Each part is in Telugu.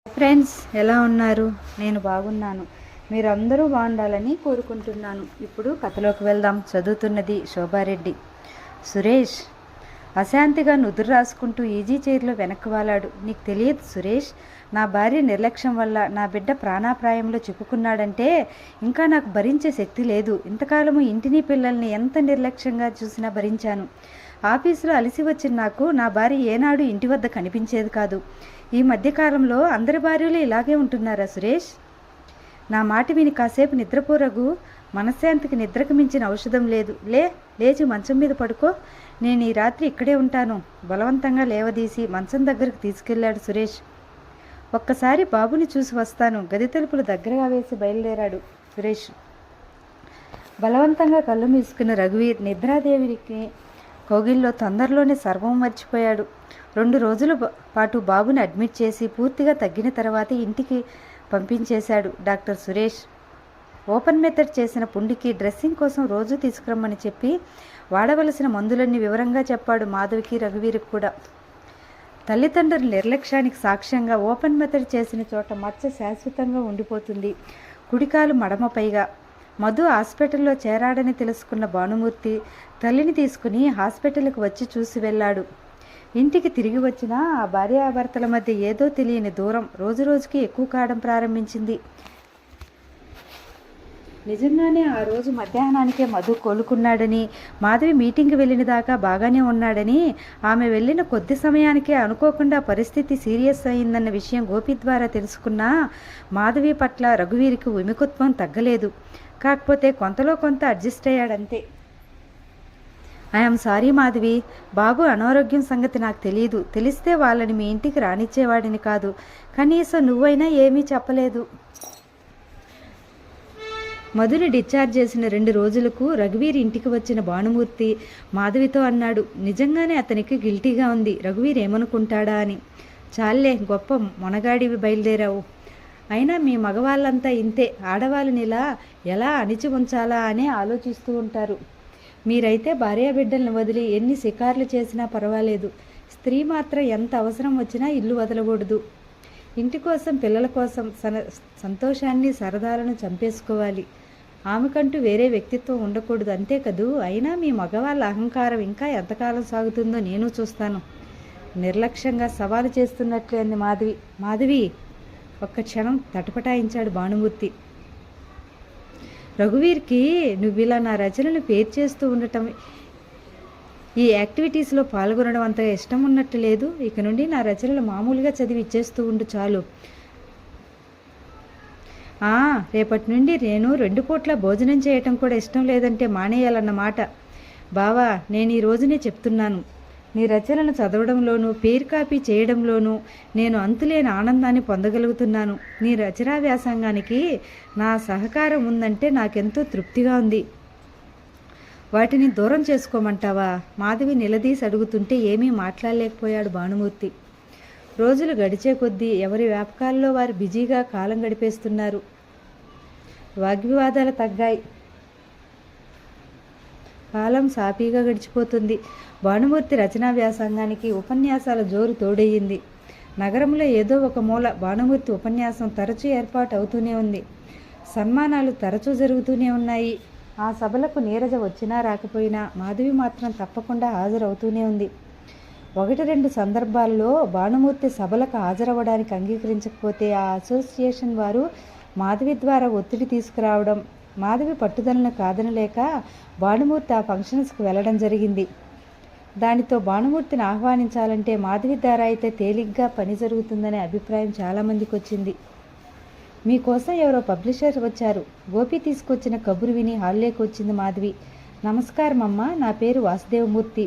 ఫ్రెండ్స్, ఎలా ఉన్నారు? నేను బాగున్నాను. మీరందరూ బాగుండాలని కోరుకుంటున్నాను. ఇప్పుడు కథలోకి వెళ్దాం. చదువుతున్నది శోభారెడ్డి. సురేష్ అశాంతిగా నుదురు రాసుకుంటూ ఈజీ చైర్లో వెనక్కి వాలాడు. నీకు తెలియదు సురేష్, నా భార్య నిర్లక్ష్యం వల్ల నా బిడ్డ ప్రాణాప్రాయంలో చిక్కుకున్నాడంటే ఇంకా నాకు భరించే శక్తి లేదు. ఇంతకాలము ఇంటిని పిల్లల్ని ఎంత నిర్లక్ష్యంగా చూసినా భరించాను. ఆఫీసులో అలసి వచ్చిన నాకు నా భార్య ఏనాడు ఇంటి వద్ద కనిపించేది కాదు. ఈ మధ్యకాలంలో అందరి భార్యలు ఇలాగే ఉంటున్నారా సురేష్? నా మాట విని కాసేపు నిద్రపోరగు. మనశ్శాంతికి నిద్రకు మించిన ఔషధం లేదు. లేచి మంచం మీద పడుకో. నేను ఈ రాత్రి ఇక్కడే ఉంటాను. బలవంతంగా లేవదీసి మంచం దగ్గరకు తీసుకెళ్లాడు సురేష్. ఒక్కసారి బాబుని చూసి వస్తాను. గది తలుపులు దగ్గరగా వేసి బయలుదేరాడు సురేష్. బలవంతంగా కళ్ళు మూసుకున్న రఘువీర్ నిద్రాదేవికి కోగిల్లో తొందరలోనే సర్వం మర్చిపోయాడు. 2 రోజుల పాటు బాబుని అడ్మిట్ చేసి పూర్తిగా తగ్గిన తర్వాత ఇంటికి పంపించేశాడు డాక్టర్ సురేష్. ఓపెన్ మెథడ్ చేసిన పుండికి డ్రెస్సింగ్ కోసం రోజు తీసుకురమ్మని చెప్పి వాడవలసిన మందులన్నీ వివరంగా చెప్పాడు మాధవికి, రఘువీర్కి కూడా. తల్లిదండ్రుల నిర్లక్ష్యానికి సాక్ష్యంగా ఓపెన్ మెథడ్ చేసిన చోట మచ్చ శాశ్వతంగా ఉండిపోతుంది. కుడికాలు మడమ పైగా. మధు హాస్పిటల్లో చేరాడని తెలుసుకున్న భానుమూర్తి తల్లిని తీసుకుని హాస్పిటల్కి వచ్చి చూసి వెళ్ళాడు. ఇంటికి తిరిగి వచ్చినా ఆ భార్యాభర్తల మధ్య ఏదో తెలియని దూరం రోజురోజుకి ఎక్కువ కావడం ప్రారంభించింది. నిజంగానే ఆ రోజు మధ్యాహ్నానికే మధు కోలుకున్నాడని, మాధవి మీటింగ్కి వెళ్ళిన దాకా బాగానే ఉన్నాడని, ఆమె వెళ్ళిన కొద్ది సమయానికే అనుకోకుండా పరిస్థితి సీరియస్ అయిందన్న విషయం గోపి ద్వారా తెలుసుకున్నా మాధవి పట్ల రఘువీరికి విముఖత్వం తగ్గలేదు. కాకపోతే కొంతలో కొంత అడ్జస్ట్ అయ్యాడంతే. ఐఎమ్ సారీ మాధవి, బాబు అనారోగ్యం సంగతి నాకు తెలియదు. తెలిస్తే వాళ్ళని మీ ఇంటికి రానిచ్చేవాడిని కాదు. కనీసం నువ్వైనా ఏమీ చెప్పలేదు. మధుని డిశ్చార్జ్ చేసిన 2 రోజులకు రఘువీర్ ఇంటికి వచ్చిన భానుమూర్తి మాధవితో అన్నాడు, నిజంగానే అతనికి గిల్టీగా ఉంది. రఘువీర్ ఏమనుకుంటాడా అని. చాలే, గొప్ప మొనగాడివి బయలుదేరావు. అయినా మీ మగవాళ్ళంతా ఇంతే. ఆడవాళ్ళని ఎలా అణిచి ఉంచాలా అని ఆలోచిస్తూ ఉంటారు. మీరైతే భార్యాబిడ్డలను వదిలి ఎన్ని షికార్లు చేసినా పర్వాలేదు. స్త్రీ మాత్రం ఎంత అవసరం వచ్చినా ఇల్లు వదలకూడదు. ఇంటి కోసం, పిల్లల కోసం సంతోషాన్ని, సరదాలను చంపేసుకోవాలి. ఆమెకంటూ వేరే వ్యక్తిత్వం ఉండకూడదు, అంతే కదూ. అయినా మీ మగవాళ్ళ అహంకారం ఇంకా ఎంతకాలం సాగుతుందో నేను చూస్తాను. నిర్లక్ష్యంగా సవాలు చేస్తున్నట్లే అంది మాధవి. మాధవి ఒక్క క్షణం తటపటాయించాడు భానుమూర్తి. రఘువీర్కి నువ్విలా నా రచనలు పేరు చేస్తూ ఉండటం, ఈ యాక్టివిటీస్లో పాల్గొనడం అంతగా ఇష్టం ఉన్నట్టు లేదు. ఇక నుండి నా రచనలు మామూలుగా చదివి ఇచ్చేస్తూ ఉండు చాలు. రేపటి నుండి నేను 2 పూట్ల భోజనం చేయటం కూడా ఇష్టం లేదంటే మానేయాలన్నమాట. బావా, నేను ఈ రోజునే చెప్తున్నాను. నీ రచనలను చదవడంలోనూ, పేరు కాపీ చేయడంలోనూ నేను అంతులేని ఆనందాన్ని పొందగలుగుతున్నాను. నీ రచనా వ్యాసంగానికి నా సహకారం ఉందంటే నాకెంతో తృప్తిగా ఉంది. వాటిని దూరం చేసుకోమంటావా? మాధవి నిలదీసి అడుగుతుంటే ఏమీ మాట్లాడలేకపోయాడు భానుమూర్తి. రోజులు గడిచే కొద్దీ ఎవరి వ్యాపకాల్లో వారు బిజీగా కాలం గడిపేస్తున్నారు. వాగ్వివాదాలు తగ్గాయి. కాలం సాఫీగా గడిచిపోతుంది. భానుమూర్తి రచనా వ్యాసంగానికి ఉపన్యాసాల జోరు తోడయ్యింది. నగరంలో ఏదో ఒక మూల భానుమూర్తి ఉపన్యాసం తరచూ ఏర్పాటు అవుతూనే ఉంది. సన్మానాలు తరచూ జరుగుతూనే ఉన్నాయి. ఆ సభలకు నీరజ వచ్చినా రాకపోయినా మాధవి మాత్రం తప్పకుండా హాజరవుతూనే ఉంది. 1-2 సందర్భాల్లో భానుమూర్తి సభలకు హాజరవ్వడానికి అంగీకరించకపోతే ఆ అసోసియేషన్ వారు మాధవి ద్వారా ఒత్తిడి తీసుకురావడం, మాధవి పట్టుదలను కాదనలేక భానుమూర్తి ఆ ఫంక్షన్స్కి వెళ్ళడం జరిగింది. దానితో భానుమూర్తిని ఆహ్వానించాలంటే మాధవి ద్వారా అయితే తేలిగ్గా పని జరుగుతుందనే అభిప్రాయం చాలామందికి వచ్చింది. మీకోసం ఎవరో పబ్లిషర్ వచ్చారు. గోపి తీసుకొచ్చిన కబురు విని హాల్లోకి వచ్చింది మాధవి. నమస్కారం అమ్మ, నా పేరు వాసుదేవమూర్తి,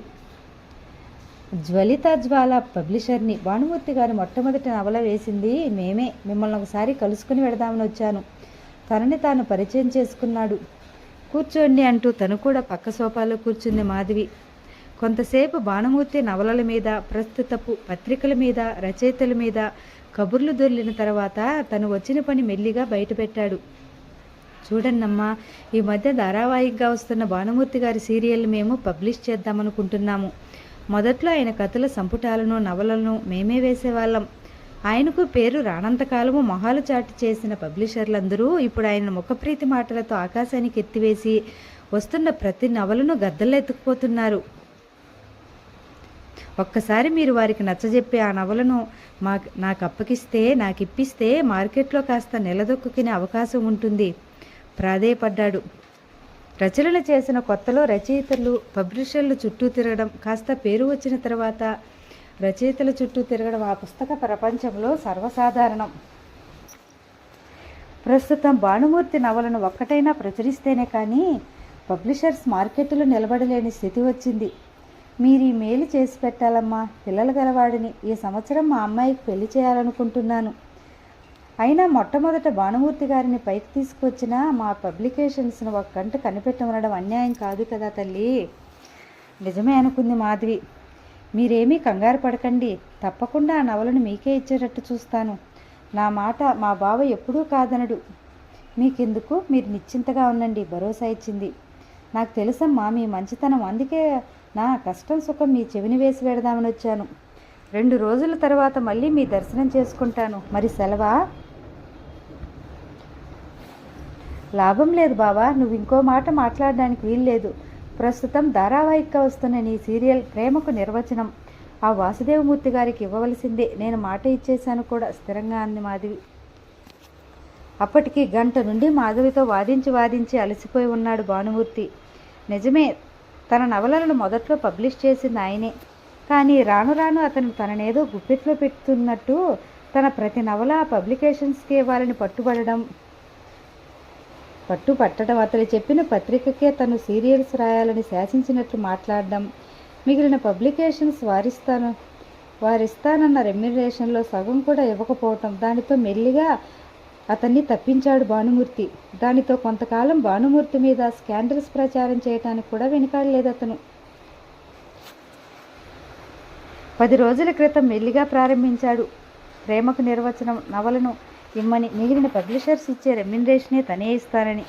జ్వలిత జ్వాల పబ్లిషర్ని. భానుమూర్తి గారు మొట్టమొదటి నవల వేసింది మేమే. మిమ్మల్ని ఒకసారి కలుసుకుని వెడదామని వచ్చాను. తనని తాను పరిచయం చేసుకున్నాడు. కూర్చోండి అంటూ తను కూడా పక్క సోఫాలో కూర్చుంది మాధవి. కొంతసేపు భానుమూర్తి నవలల మీద, ప్రస్తుతపు పత్రికల మీద, రచయితల మీద కబుర్లు దొర్లిన తర్వాత తను వచ్చిన పని మెల్లిగా బయటపెట్టాడు. చూడన్నమ్మా, ఈ మధ్య ధారావాహికగా వస్తున్న భానుమూర్తి గారి సీరియల్ మేము పబ్లిష్ చేద్దామనుకుంటున్నాము. మొదట్లో ఆయన కథల సంపుటాలను, నవలను మేమే వేసేవాళ్ళం. ఆయనకు పేరు రానంతకాలము మొహాలు చాటు చేసిన పబ్లిషర్లందరూ ఇప్పుడు ఆయన ముఖప్రీతి మాటలతో ఆకాశానికి ఎత్తివేసి వస్తున్న ప్రతి నవలను గద్దల్లో ఎత్తుకుపోతున్నారు. ఒక్కసారి మీరు వారికి నచ్చజెప్పి ఆ నవలను నాకు ఇప్పిస్తే మార్కెట్లో కాస్త నిలదొక్కునే అవకాశం ఉంటుంది ప్రాధేయపడ్డాడు. రచనలు చేసిన కొత్తలో రచయితలు పబ్లిషర్లు చుట్టూ తిరగడం, కాస్త పేరు వచ్చిన తర్వాత రచయితల చుట్టూ తిరగడం ఆ పుస్తక ప్రపంచంలో సర్వసాధారణం. ప్రస్తుతం భానుమూర్తి నవలను ఒక్కటైనా ప్రచురిస్తేనే కానీ పబ్లిషర్స్ మార్కెట్లో నిలబడలేని స్థితి వచ్చింది. మీరు ఈ మేలు చేసి పెట్టాలమ్మా, పిల్లలు గలవాడిని. ఈ సంవత్సరం మా అమ్మాయికి పెళ్లి చేయాలనుకుంటున్నాను. అయినా మొట్టమొదట భానుమూర్తి గారిని పైకి తీసుకొచ్చిన మా పబ్లికేషన్స్ను ఒక గంట కనిపెట్టమనడం అన్యాయం కాదు కదా తల్లి. నిజమే అనుకుంది మాధవి. మీరేమీ కంగారు పడకండి, తప్పకుండా ఆ నవలను మీకే ఇచ్చేటట్టు చూస్తాను. నా మాట మా బావ ఎప్పుడూ కాదనడు. మీకెందుకు, మీరు నిశ్చింతగా ఉండండి, భరోసా ఇచ్చింది. నాకు తెలుసమ్మా మీ మంచితనం, అందుకే నా కష్టం సుఖం మీ చెవిని వేసి పెడదామని వచ్చాను. 2 రోజుల తర్వాత మళ్ళీ మీ దర్శనం చేసుకుంటాను. మరి సెలవా? లాభం లేదు బావా, నువ్వు ఇంకో మాట మాట్లాడడానికి వీల్లేదు. ప్రస్తుతం ధారావాహిక వస్తున్న నీ సీరియల్ ప్రేమకు నిర్వచనం ఆ వాసుదేవమూర్తి గారికి ఇవ్వవలసిందే. నేను మాట ఇచ్చేశాను కూడా, స్థిరంగా అంది మాధవి. అప్పటికి గంట నుండి మాధవితో వాదించి అలసిపోయి ఉన్నాడు భానుమూర్తి. నిజమే, తన నవలలను మొదట్లో పబ్లిష్ చేసింది ఆయనే. కానీ రాను రాను అతను తననేదో గుప్పెట్లో పెడుతున్నట్టు తన ప్రతి నవల పబ్లికేషన్స్కి ఇవ్వాలని పట్టుపట్టడం, అతను చెప్పిన పత్రికకే తను సీరియల్స్ రాయాలని శాసించినట్లు మాట్లాడడం, మిగిలిన పబ్లికేషన్స్ వారిస్తానన్న రెమ్యునరేషన్లో సగం కూడా ఇవ్వకపోవటం, దానితో మెల్లిగా అతన్ని తప్పించాడు భానుమూర్తి. దానితో కొంతకాలం భానుమూర్తి మీద స్కాండల్స్ ప్రచారం చేయడానికి కూడా వెనుకాడలేదు అతను. 10 రోజుల క్రితం మెల్లిగా ప్రారంభించాడు ప్రేమకు నిర్వచనం నవలను ఇమ్మని. మిగిలిన పబ్లిషర్స్ ఇచ్చే రెమ్యునరేషనే తనే ఇస్తానని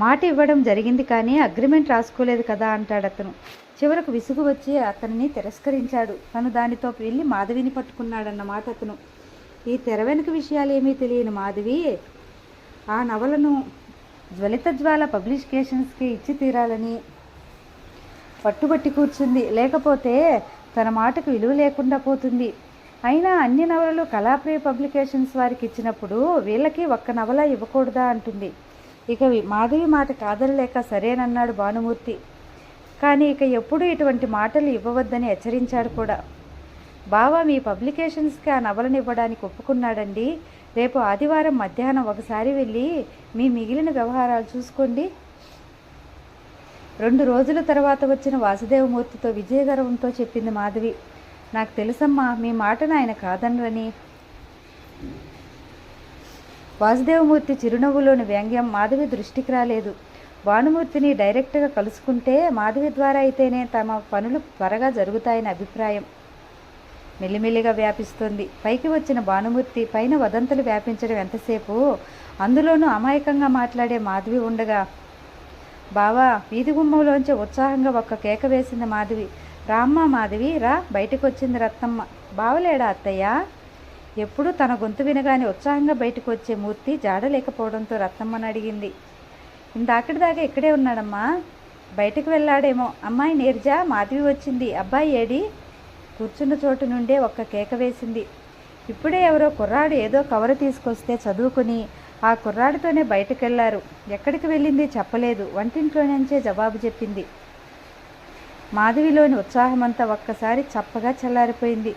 మాట ఇవ్వడం జరిగింది, కానీ అగ్రిమెంట్ రాసుకోలేదు కదా అంటాడు అతను. చివరకు విసుగు వచ్చి అతనిని తిరస్కరించాడు. తను దానితో వెళ్ళి మాధవిని పట్టుకున్నాడన్నమాట అతను. ఈ తెర వెనుక విషయాలు ఏమీ తెలియని మాధవి ఆ నవలను జ్వలిత జ్వాల పబ్లికేషన్స్కి ఇచ్చి తీరాలని పట్టుబట్టి కూర్చుంది. లేకపోతే తన మాటకు విలువ లేకుండా పోతుంది. అయినా అన్ని నవలలు కళాప్రియ పబ్లికేషన్స్ వారికి ఇచ్చినప్పుడు వీళ్ళకి ఒక్క నవల ఇవ్వకూడదా అంటుంది. ఇక మాధవి మాట కాదనలేక సరేనన్నాడు భానుమూర్తి. కానీ ఇక ఎప్పుడూ ఇటువంటి మాటలు ఇవ్వవద్దని హెచ్చరించాడు కూడా. బావ మీ పబ్లికేషన్స్కి ఆ నవలను ఇవ్వడానికి ఒప్పుకున్నాడండి. రేపు ఆదివారం మధ్యాహ్నం ఒకసారి వెళ్ళి మీ మిగిలిన వ్యవహారాలు చూసుకోండి. 2 రోజుల తర్వాత వచ్చిన వాసుదేవమూర్తితో విజయగర్వంతో చెప్పింది మాధవి. నాకు తెలుసమ్మా మీ మాటను ఆయన కాదనరని. వాసుదేవమూర్తి చిరునవ్వులోని వ్యంగ్యం మాధవి దృష్టికి రాలేదు. భానుమూర్తిని డైరెక్ట్గా కలుసుకుంటే మాధవి ద్వారా అయితేనే తమ పనులు త్వరగా జరుగుతాయని అభిప్రాయం మెల్లిమెల్లిగా వ్యాపిస్తోంది. పైకి వచ్చిన భానుమూర్తి పైన వదంతులు వ్యాపించడం ఎంతసేపు, అందులోనూ అమాయకంగా మాట్లాడే మాధవి ఉండగా. బావా, వీధి గుమ్మంలోంచి ఉత్సాహంగా ఒక్క కేక వేసింది మాధవి. రామ్మ మాధవి రా, బయటకు వచ్చింది రత్నమ్మ. బావలేడా అత్తయ్య? ఎప్పుడూ తన గొంతు వినగానే ఉత్సాహంగా బయటకు వచ్చే మూర్తి జాడలేకపోవడంతో రత్నమ్మని అడిగింది. ఇందాకటిదాకా ఇక్కడే ఉన్నాడమ్మా. బయటకు వెళ్ళాడేమో. అమ్మాయి నీర్జా, మాధవి వచ్చింది. అబ్బాయి ఏడి? కూర్చున్న చోటు నుండే ఒక్క కేక వేసింది. ఇప్పుడే ఎవరో కుర్రాడు ఏదో కవరు తీసుకొస్తే చదువుకుని ఆ కుర్రాడితోనే బయటకెళ్లారు. ఎక్కడికి వెళ్ళింది చెప్పలేదు. వంటింట్లో నుంచే జవాబు చెప్పింది. మాధవిలోని ఉత్సాహమంతా ఒక్కసారి చప్పగా చల్లారిపోయింది.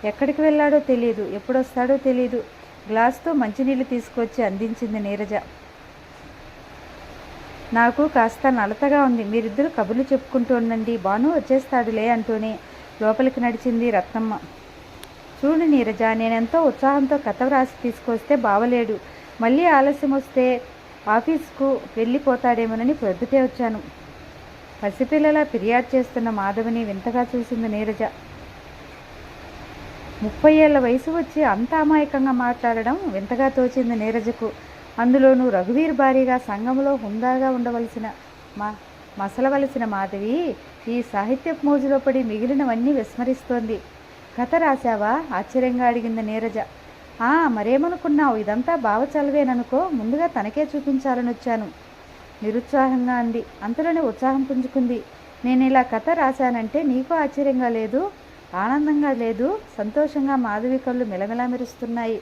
ఎక్కడికి వెళ్ళాడో తెలియదు, ఎప్పుడొస్తాడో తెలియదు. గ్లాసుతో మంచినీళ్ళు తీసుకొచ్చి అందించింది నీరజ. నాకు కాస్త నలతగా ఉంది, మీరిద్దరూ కబుర్లు చెప్పుకుంటూ ఉండండి, భాను వచ్చేస్తాడులే అంటూనే లోపలికి నడిచింది రత్నమ్మ. చూడు నీరజ, నేనెంతో ఉత్సాహంతో కథ వ్రాసి తీసుకొస్తే బావలేడు. మళ్ళీ ఆలస్యం వస్తే ఆఫీస్కు వెళ్ళిపోతాడేమోనని పొద్దుటే వచ్చాను. పసిపిల్లలా ఫిర్యాదు చేస్తున్న మాధవిని వింతగా చూసింది నీరజ. 30 ఏళ్ల వయసు వచ్చి అంత అమాయకంగా మాట్లాడడం వింతగా తోచింది నీరజకు. అందులోనూ రఘువీర్ భారీగా సంఘంలో హుందాగా ఉండవలసిన మసలవలసిన మాధవి ఈ సాహిత్యపు మోజులో పడి మిగిలినవన్నీ విస్మరిస్తోంది. కథ రాశావా? ఆశ్చర్యంగా అడిగింది నీరజ. మరేమనుకున్నావు, ఇదంతా బావచలవేననుకో, ముందుగా తనకే చూపించాలని వచ్చాను నిరుత్సాహంగా అంది. అంతలోనే ఉత్సాహం పుంజుకుంది. నేను ఇలా కథ రాశానంటే నీకు ఆశ్చర్యంగా లేదు, ఆనందంగా లేదు? సంతోషంగా మాధవి కళ్ళు మిలమిలా మెరుస్తున్నాయి.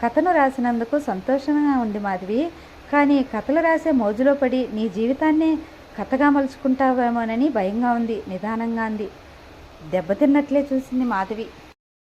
కథను రాసినందుకు సంతోషంగా ఉంది మాధవి, కానీ కథలు రాసే మోజులో పడి నీ జీవితాన్నే కథగా మలుచుకుంటావేమోనని భయంగా ఉంది నిదానంగా అంది. దెబ్బతిన్నట్లే చూసింది మాధవి.